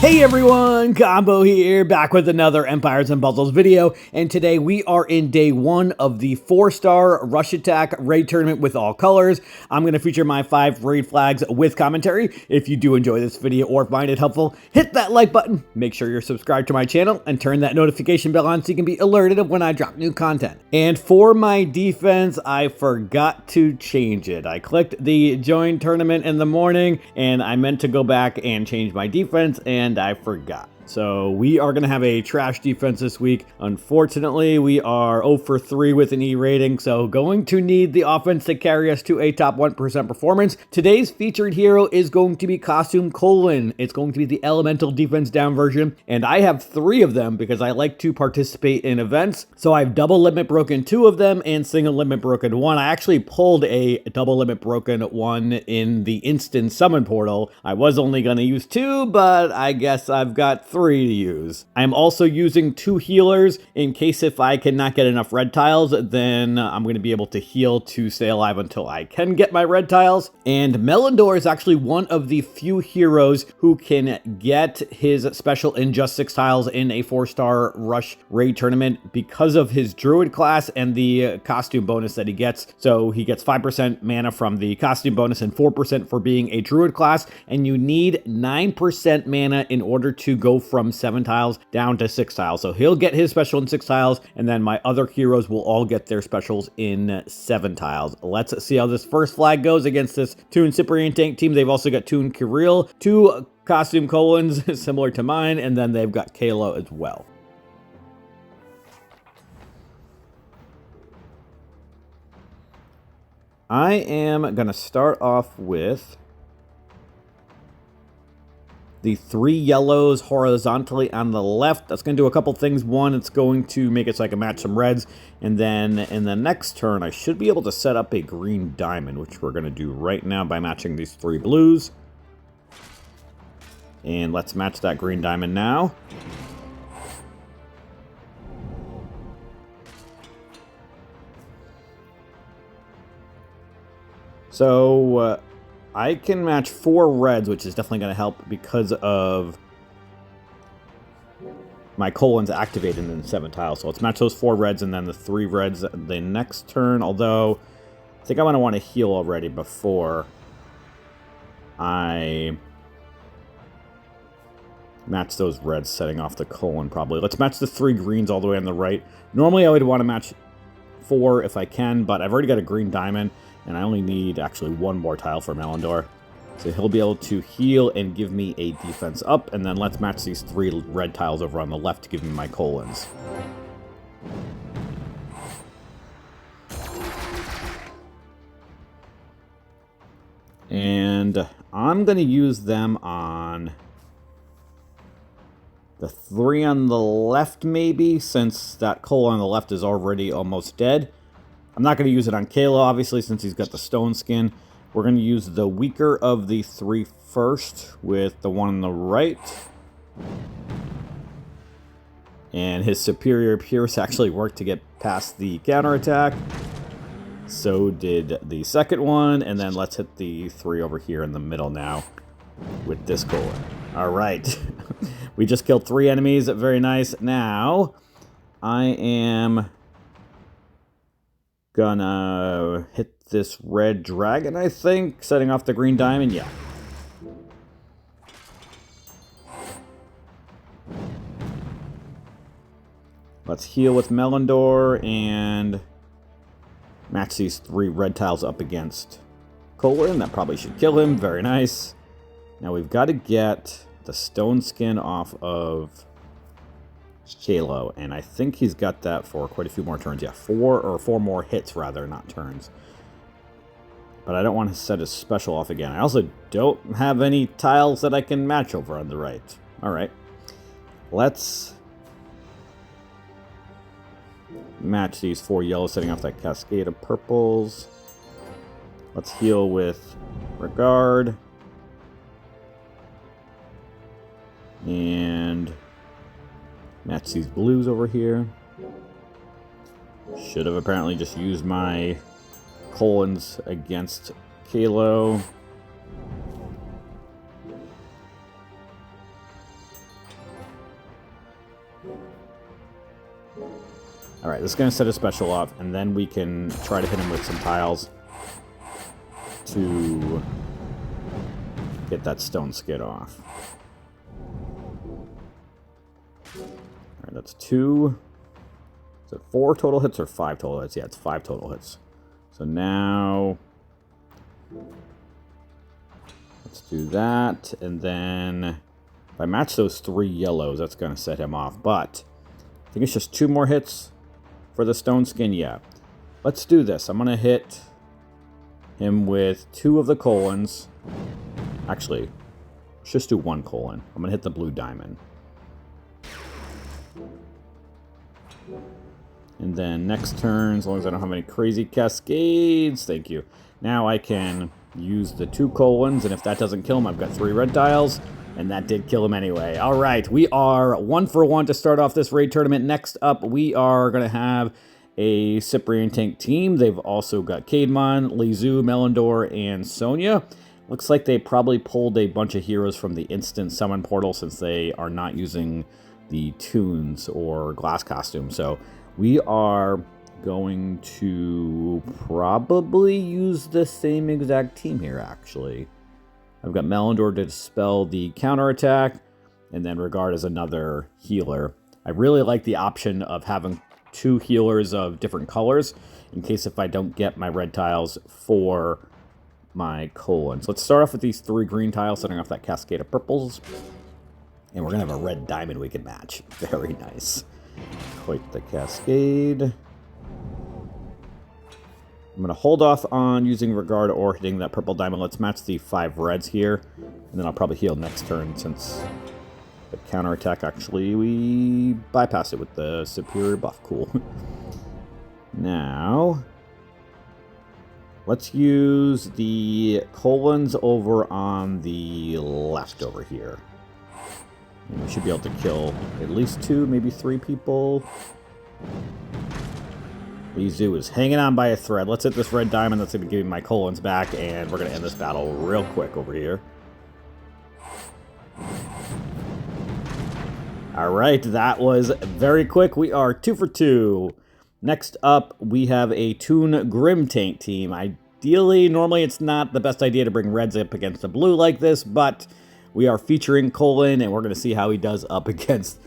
Hey everyone, Combo here, back with another Empires and Puzzles video, and today we are in day 1 of the 4-star Rush Attack raid tournament with all colors. I'm going to feature my 5 raid flags with commentary. If you do enjoy this video or find it helpful, hit that like button, make sure you're subscribed to my channel, and turn that notification bell on so you can be alerted of when I drop new content. And for my defense, I forgot to change it. I clicked the join tournament in the morning, and I meant to go back and change my defense, and I forgot. So we are going to have a trash defense this week. Unfortunately, we are 0 for 3 with an E rating, so going to need the offense to carry us to a top 1% performance. Today's featured hero is going to be Costume Colon. It's going to be the elemental defense down version, and I have 3 of them because I like to participate in events. So I've double limit broken 2 of them and single limit broken 1. I actually pulled a double limit broken 1 in the instant summon portal. I was only going to use 2, but I guess I've got 3 to use. I'm also using 2 healers in case if I cannot get enough red tiles, then I'm going to be able to heal to stay alive until I can get my red tiles. And Melindor is actually one of the few heroes who can get his special in just 6 tiles in a 4-star Rush raid tournament because of his druid class and the costume bonus that he gets. So he gets 5% mana from the costume bonus and 4% for being a druid class, and you need 9% mana in order to go from 7 tiles down to 6 tiles. So he'll get his special in 6 tiles, and then my other heroes will all get their specials in 7 tiles. Let's see how this first flag goes against this Toon Cyprian tank team. They've also got Toon Kirill, 2 Costume Colons similar to mine, and then they've got Kalo as well. I am going to start off with the 3 yellows horizontally on the left. That's going to do a couple things. One, it's going to make it so I can match some reds. And then in the next turn, I should be able to set up a green diamond, which we're going to do right now by matching these 3 blues. And let's match that green diamond now. So, I can match 4 reds, which is definitely going to help because of my colons activated in 7 tiles. So let's match those 4 reds and then the 3 reds the next turn. Although, I think I'm going to want to heal already before I match those reds, setting off the colon probably. Let's match the 3 greens all the way on the right. Normally, I would want to match 4 if I can, but I've already got a green diamond. And I only need actually 1 more tile for Melindor. So he'll be able to heal and give me a defense up. And then let's match these 3 red tiles over on the left to give me my colons. And I'm going to use them on the 3 on the left maybe, since that colon on the left is already almost dead. I'm not going to use it on Kalo, obviously, since he's got the stone skin. We're going to use the weaker of the 3 first with the one on the right. And his superior Pierce actually worked to get past the counterattack. So did the second one. And then let's hit the 3 over here in the middle now with this colon. All right. We just killed 3 enemies. Very nice. Now, I am gonna hit this red dragon, I think, setting off the green diamond. Yeah. Let's heal with Melindor and match these 3 red tiles up against Colon. That probably should kill him. Very nice. Now we've got to get the stone skin off of Kalo, and I think he's got that for quite a few more turns. Yeah, 4 more hits rather, not turns. But I don't want to set his special off again. I also don't have any tiles that I can match over on the right. Alright. Let's match these 4 yellows, setting off that cascade of purples. Let's heal with Regard. And match these blues over here. Should have apparently just used my colons against Kalo. Alright, this is going to set a special up, and then we can try to hit him with some tiles to get that stone skid off. Alright, that's 2. Is it 4 total hits or 5 total hits? Yeah, it's 5 total hits. So now let's do that, and then if I match those 3 yellows, that's going to set him off. But I think it's just 2 more hits for the stone skin. Yeah, let's do this. I'm going to hit him with 2 of the colons. Actually, let's just do 1 colon. I'm going to hit the blue diamond. And then next turn, as long as I don't have any crazy cascades, thank you. Now I can use the 2 colons, and if that doesn't kill him, I've got 3 red tiles. And that did kill him anyway. All right, we are 1 for 1 to start off this raid tournament. Next up, we are going to have a Cyprian tank team. They've also got Caedmon, Lizu, Melindor, and Sonya. Looks like they probably pulled a bunch of heroes from the instant summon portal since they are not using the tunes or glass costume. So we are going to probably use the same exact team here, actually. I've got Melindor to dispel the counterattack, and then Regard as another healer. I really like the option of having 2 healers of different colors, in case if I don't get my red tiles for my colons. Let's start off with these 3 green tiles, setting off that cascade of purples. And we're going to have a red diamond we can match. Very nice. Quite the cascade. I'm going to hold off on using Regard or hitting that purple diamond. Let's match the 5 reds here. And then I'll probably heal next turn since the counterattack, actually, we bypassed it with the superior buff. Cool. Now, let's use the colons over on the left over here. And we should be able to kill at least 2, maybe 3 people. Lizu is hanging on by a thread. Let's hit this red diamond. That's going to give me my colons back, and we're going to end this battle real quick over here. Alright, that was very quick. We are 2 for 2. Next up, we have a Toon Grim tank team. Ideally, normally it's not the best idea to bring reds up against a blue like this, but we are featuring Colin, and we're going to see how he does up against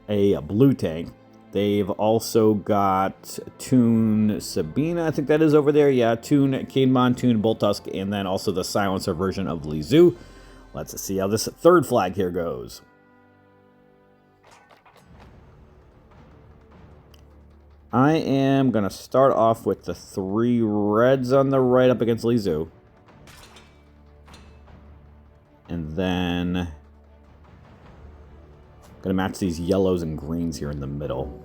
a blue tank. They've also got Toon Sabina, I think that is over there. Yeah, Toon Caedmon, Toon Boltusk, and then also the silencer version of Lizu. Let's see how this 3rd flag here goes. I am going to start off with the 3 reds on the right up against Lizu. And then I'm going to match these yellows and greens here in the middle.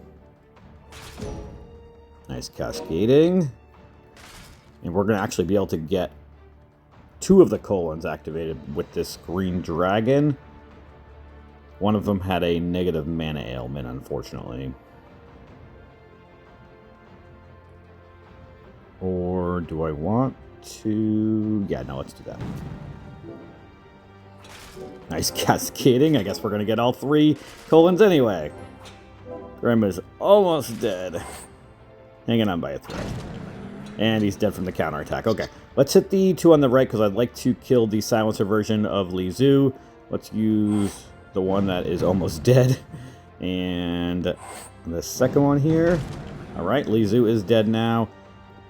Nice cascading. And we're going to actually be able to get 2 of the colons activated with this green dragon. One of them had a negative mana ailment, unfortunately. Or do I want to... Yeah, no, let's do that. Nice cascading. I guess we're going to get all 3 colons anyway. Grim is almost dead. Hanging on by a thread. And he's dead from the counterattack. Okay, let's hit the 2 on the right because I'd like to kill the silencer version of Lizu. Let's use the one that is almost dead. And the second one here. Alright, Lizu is dead now.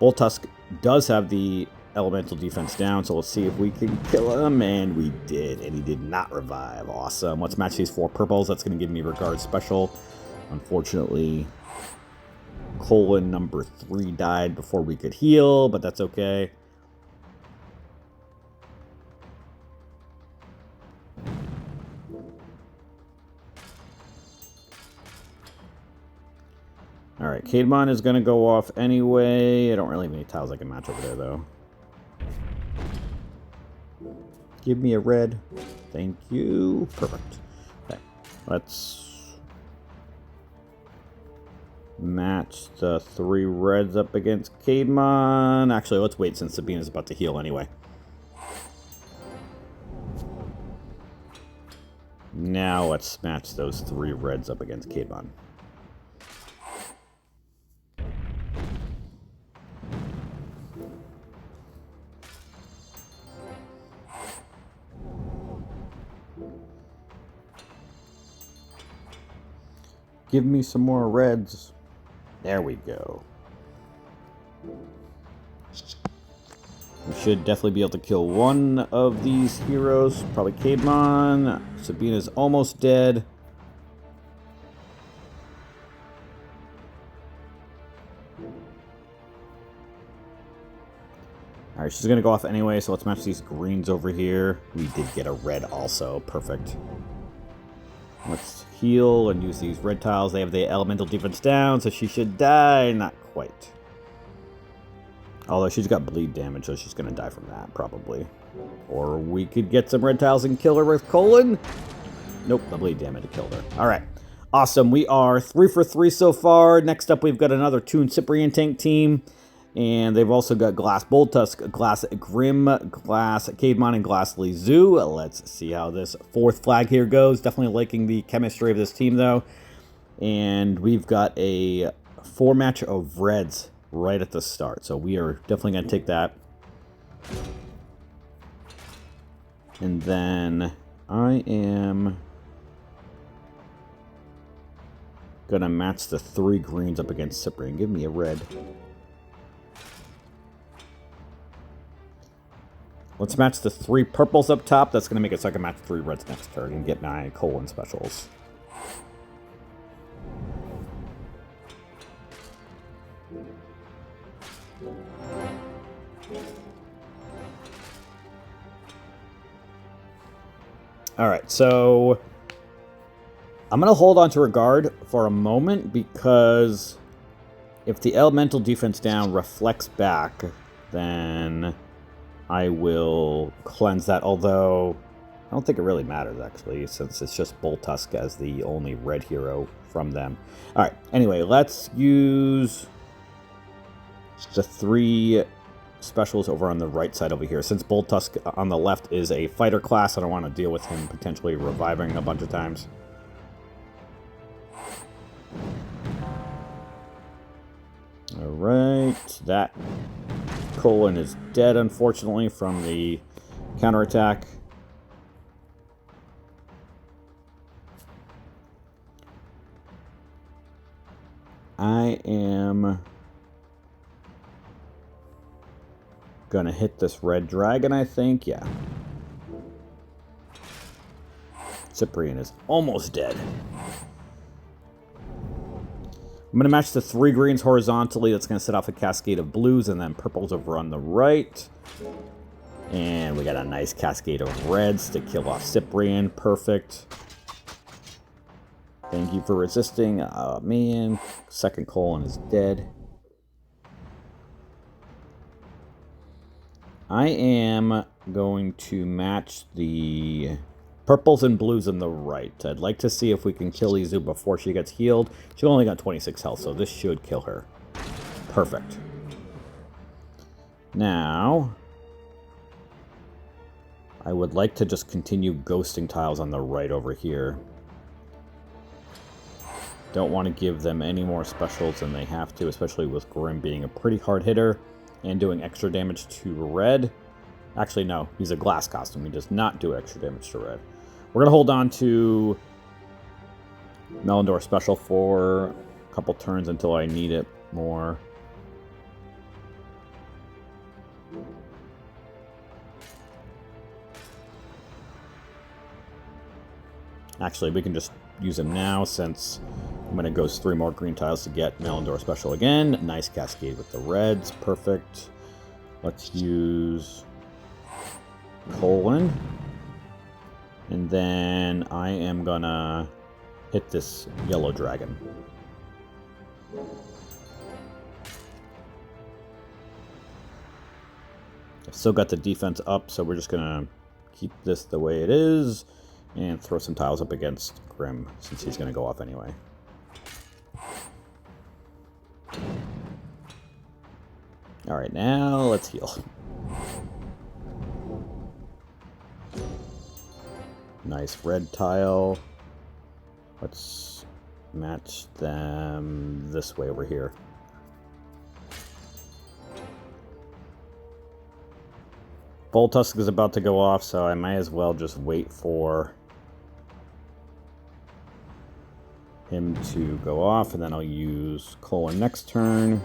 Boltusk does have the elemental defense down, so let's see if we can kill him, and we did, and he did not revive. Awesome. Let's match these 4 purples. That's going to give me Regard special. Unfortunately, colon number 3 died before we could heal, but that's okay. Alright, Caedmon is going to go off anyway. I don't really have any tiles I can match over there, though. Give me a red. Thank you. Perfect. Okay, let's match the 3 reds up against Caedmon. Actually, let's wait since Sabina's about to heal anyway. Now let's match those 3 reds up against Caedmon. give me some more reds. There we go. We should definitely be able to kill one of these heroes. Probably Caedmon. Sabina's almost dead. Alright, she's going to go off anyway, so let's match these greens over here. We did get a red also. Perfect. Let's heal and use these red tiles. They have the elemental defense down, so she should die. Not quite. Although she's got bleed damage, so she's going to die from that, probably. Or we could get some red tiles and kill her with Colin. Nope, the bleed damage killed her. Alright. Awesome. We are 3 for 3 so far. Next up, we've got another Toon Cyprian tank team. And they've also got Glass Boltusk, Glass Grim, Glass Caedmon, and Glass Lizu. Let's see how this fourth flag here goes. Definitely liking the chemistry of this team, though. And we've got a 4-match of reds right at the start. So we are definitely going to take that. And then I am going to match the 3 greens up against Cyprian. Give me a red. Let's match the 3 purples up top. That's going to make it so I can match 3 reds next turn and get my Colin specials. Alright, so I'm going to hold on to Regard for a moment because if the elemental defense down reflects back, then I will cleanse that, although I don't think it really matters, actually, since it's just Boltusk as the only red hero from them. Alright, anyway, let's use the 3 specials over on the right side over here. Since Boltusk on the left is a fighter class, I don't want to deal with him potentially reviving a bunch of times. Alright, that Colin is dead, unfortunately, from the counterattack. I am gonna hit this red dragon, I think. Yeah. Cyprian is almost dead. I'm going to match the 3 greens horizontally. That's going to set off a cascade of blues, and then purples over on the right. And we got a nice cascade of reds to kill off Cyprian. Perfect. Thank you for resisting. Oh, man. Second Colin is dead. I am going to match the purples and blues on the right. I'd like to see if we can kill Lizu before she gets healed. She only got 26 health, so this should kill her. Perfect. Now, I would like to just continue ghosting tiles on the right over here. Don't want to give them any more specials than they have to, especially with Grim being a pretty hard hitter and doing extra damage to red. Actually, no, he's a glass costume. He does not do extra damage to red. We're going to hold on to Melindor special for a couple turns until I need it more. Actually, we can just use him now since I'm going to go 3 more green tiles to get Melindor special again. Nice cascade with the reds. Perfect. Let's use Colin. And then I am gonna hit this yellow dragon. I've still got the defense up, so we're just gonna keep this the way it is and throw some tiles up against Grim since he's gonna go off anyway. Alright, now let's heal. Nice red tile. Let's match them this way over here. Boltusk is about to go off, so I might as well just wait for him to go off, and then I'll use Colon next turn.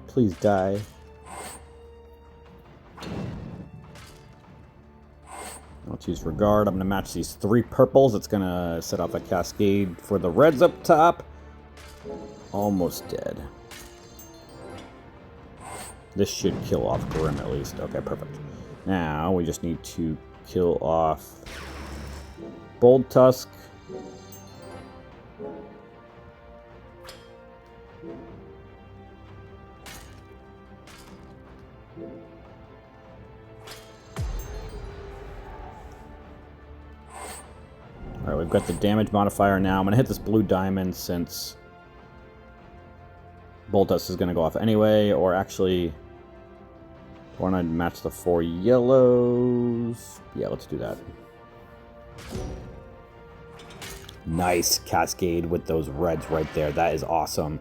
Please die. Let's use Regard. I'm going to match these 3 purples. It's going to set off a cascade for the reds up top. Almost dead. This should kill off Grim at least. Okay, perfect. Now we just need to kill off Bold Tusk. Alright, we've got the damage modifier now. I'm going to hit this blue diamond since Boltus is going to go off anyway, or actually, I want to match the 4 yellows. Yeah, let's do that. Nice cascade with those reds right there. That is awesome.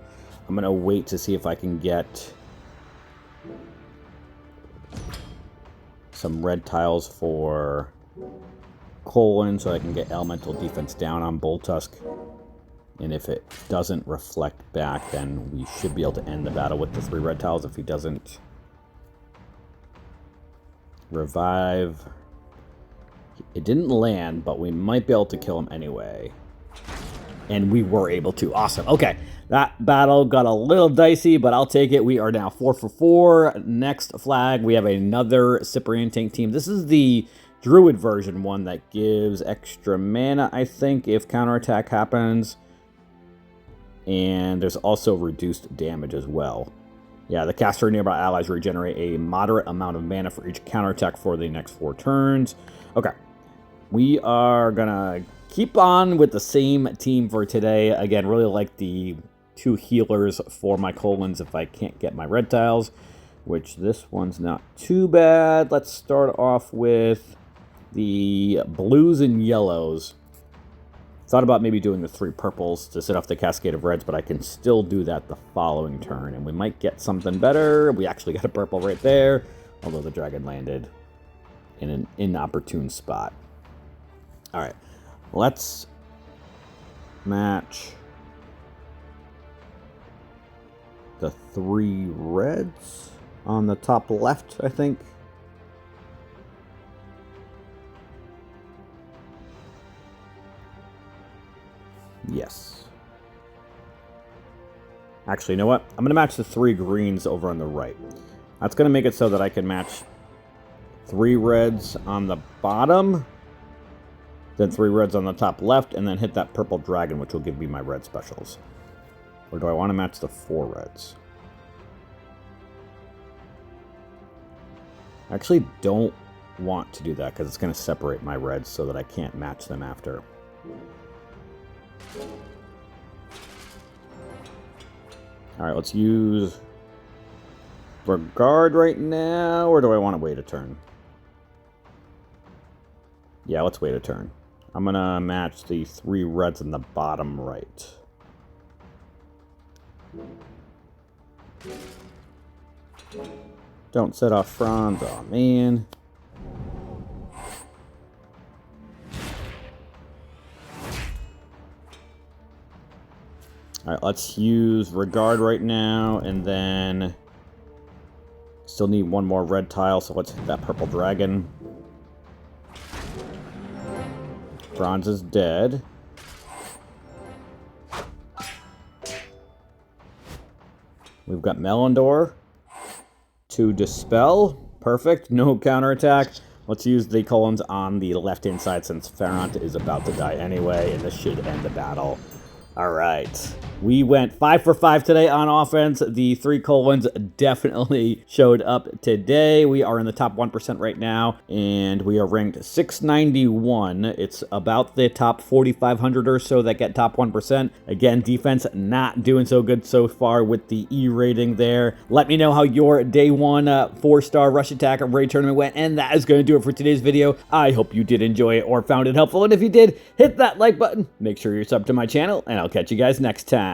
I'm going to wait to see if I can get some red tiles for Colon so I can get elemental defense down on Boltusk. And if it doesn't reflect back, then we should be able to end the battle with the 3 red tiles. If he doesn't revive, it didn't land, but we might be able to kill him anyway. And we were able to. Awesome. Okay, that battle got a little dicey, but I'll take it. We are now 4 for 4. Next flag, we have another Cyprian tank team. This is the Druid version one that gives extra mana, I think, if counterattack happens. And there's also reduced damage as well. Yeah, the caster and nearby allies regenerate a moderate amount of mana for each counterattack for the next 4 turns. Okay, we are gonna keep on with the same team for today. Again, really like the 2 healers for my Colons if I can't get my red tiles, which this one's not too bad. Let's start off with the blues and yellows. Thought about maybe doing the 3 purples to set off the cascade of reds, but I can still do that the following turn, and we might get something better. We actually got a purple right there, although the dragon landed in an inopportune spot. All right, let's match the 3 reds on the top left, I think. Yes. Actually, you know what? I'm going to match the 3 greens over on the right. That's going to make it so that I can match 3 reds on the bottom, then 3 reds on the top left, and then hit that purple dragon, which will give me my red specials. Or do I want to match the 4 reds? I actually don't want to do that because it's going to separate my reds so that I can't match them after. Alright, let's use Regard right now, or do I want to wait a turn? Yeah, let's wait a turn. I'm going to match the 3 reds in the bottom right. Don't set off Franz. Oh, man. Alright, let's use Regard right now, and then still need 1 more red tile, so let's hit that purple dragon. Franz is dead. We've got Melindor to dispel. Perfect. No counterattack. Let's use the colons on the left-hand side since Ferrant is about to die anyway, and this should end the battle. All right. We went 5 for 5 today on offense. The 3 colons definitely showed up today. We are in the top 1% right now, and we are ranked 691. It's about the top 4,500 or so that get top 1%. Again, defense not doing so good so far with the E rating there. Let me know how your day 1 4-star Rush Attack Raid Tournament went, and that is going to do it for today's video. I hope you did enjoy it or found it helpful, and if you did, hit that like button. Make sure you're subbed to my channel, and I'll catch you guys next time.